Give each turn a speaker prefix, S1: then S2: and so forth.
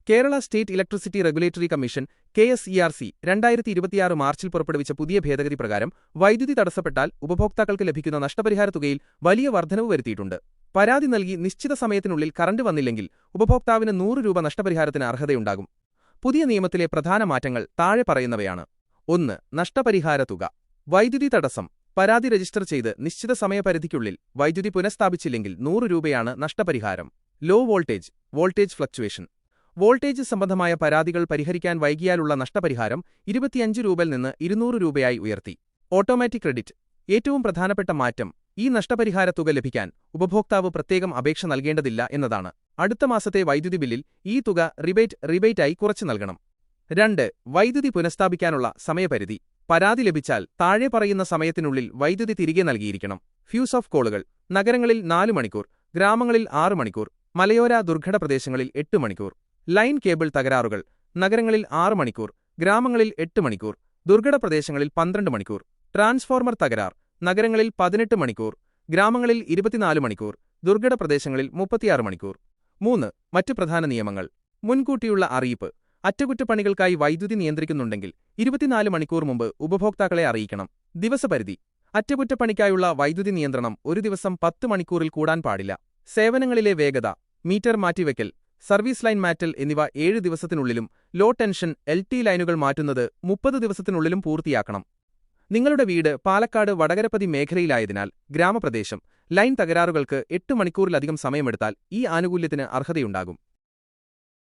S1: Kerala state electricity regulatory commission KSERC 2026 മാർച്ചിൽ പുറപ്പെടുവിച്ച പുതിയ ഭേദഗതി പ്രകാരം വൈദ്യുതി തടസ്സപ്പെട്ടാൽ ഉപഭോക്താക്കൾക്ക് ലഭിക്കുന്ന നഷ്ടപരിഹാര തുകയിൽ വലിയ വർധനവ് വരുത്തിയിട്ടുണ്ട്. പരാതി നൽകി നിശ്ചിത സമയത്തിനുള്ളിൽ കറന്റ് വന്നില്ലെങ്കിൽ ഉപഭോക്താവിന് 100 രൂപ നഷ്ടപരിഹാരത്തിന് അർഹതയുണ്ടാകും. പുതിയ നിയമത്തിലെ പ്രധാന മാറ്റങ്ങൾ താഴെ പറയുന്നവയാണ്. 1. നഷ്ടപരിഹാര തുക. വൈദ്യുതി തടസ്സം. പരാതി രജിസ്റ്റർ ചെയ്ത് നിശ്ചിത സമയപരിധിക്കുള്ളിൽ വൈദ്യുതി പുനഃസ്ഥാപിച്ചില്ലെങ്കിൽ 100 രൂപയാണ് നഷ്ടപരിഹാരം. Low voltage fluctuation. വോൾട്ടേജ് സംബന്ധമായ പരാതികൾ പരിഹരിക്കാൻ വൈകിയാലുള്ള നഷ്ടപരിഹാരം 25 രൂപയിൽ നിന്ന് 200 രൂപയായി ഉയർത്തി. Automatic credit. ഏറ്റവും പ്രധാനപ്പെട്ട മാറ്റം ഈ നഷ്ടപരിഹാര തുക ലഭിക്കാൻ ഉപഭോക്താവ് പ്രത്യേകം അപേക്ഷ നൽകേണ്ടതില്ല എന്നതാണ്. അടുത്ത മാസത്തെ വൈദ്യുതി ബില്ലിൽ ഈ തുക റിബേറ്റായി കുറച്ചു നൽകണം. 2. വൈദ്യുതി പുനഃസ്ഥാപിക്കാനുള്ള സമയപരിധി. പരാതി ലഭിച്ചാൽ താഴെ പറയുന്ന സമയത്തിനുള്ളിൽ വൈദ്യുതി തിരികെ നൽകിയിരിക്കണം. ഫ്യൂസ് ഓഫ് കോളുകൾ. നഗരങ്ങളിൽ 4 മണിക്കൂർ, ഗ്രാമങ്ങളിൽ 6 മണിക്കൂർ, മലയോര ദുർഘട പ്രദേശങ്ങളിൽ 8 മണിക്കൂർ. ലൈൻ കേബിൾ തകരാറുകൾ. നഗരങ്ങളിൽ 6 മണിക്കൂർ, ഗ്രാമങ്ങളിൽ 8 മണിക്കൂർ, ദുർഘട പ്രദേശങ്ങളിൽ 12 മണിക്കൂർ. ട്രാൻസ്ഫോർമർ തകരാർ. നഗരങ്ങളിൽ 18 മണിക്കൂർ, ഗ്രാമങ്ങളിൽ 24 മണിക്കൂർ, ദുർഘട പ്രദേശങ്ങളിൽ 36 മണിക്കൂർ. 3. മറ്റ് പ്രധാന നിയമങ്ങൾ. മുൻകൂട്ടിയുള്ള അറിയിപ്പ്. അറ്റകുറ്റപ്പണികൾക്കായി വൈദ്യുതി നിയന്ത്രിക്കുന്നുണ്ടെങ്കിൽ 24 മണിക്കൂർ മുമ്പ് ഉപഭോക്താക്കളെ അറിയിക്കണം. ദിവസപരിധി. അറ്റകുറ്റപ്പണിക്കായുള്ള വൈദ്യുതി നിയന്ത്രണം ഒരു ദിവസം 10 മണിക്കൂറിൽ കൂടാൻ പാടില്ല. സേവനങ്ങളിലെ വേഗത. മീറ്റർ മാറ്റിവെക്കൽ, സർവീസ് ലൈൻ മാറ്റൽ എന്നിവ 7 ദിവസത്തിനുള്ളിലും ലോ ടെൻഷൻ LT ലൈനുകൾ മാറ്റുന്നത് 30 ദിവസത്തിനുള്ളിലും പൂർത്തിയാക്കണം. നിങ്ങളുടെ വീട് പാലക്കാട് വടകരപ്പതി മേഖലയിലായതിനാൽ ഗ്രാമപ്രദേശം. ലൈൻ തകരാറുകൾക്ക് 8 മണിക്കൂറിലധികം സമയമെടുത്താൽ ഈ ആനുകൂല്യത്തിന് അർഹതയുണ്ടാകും.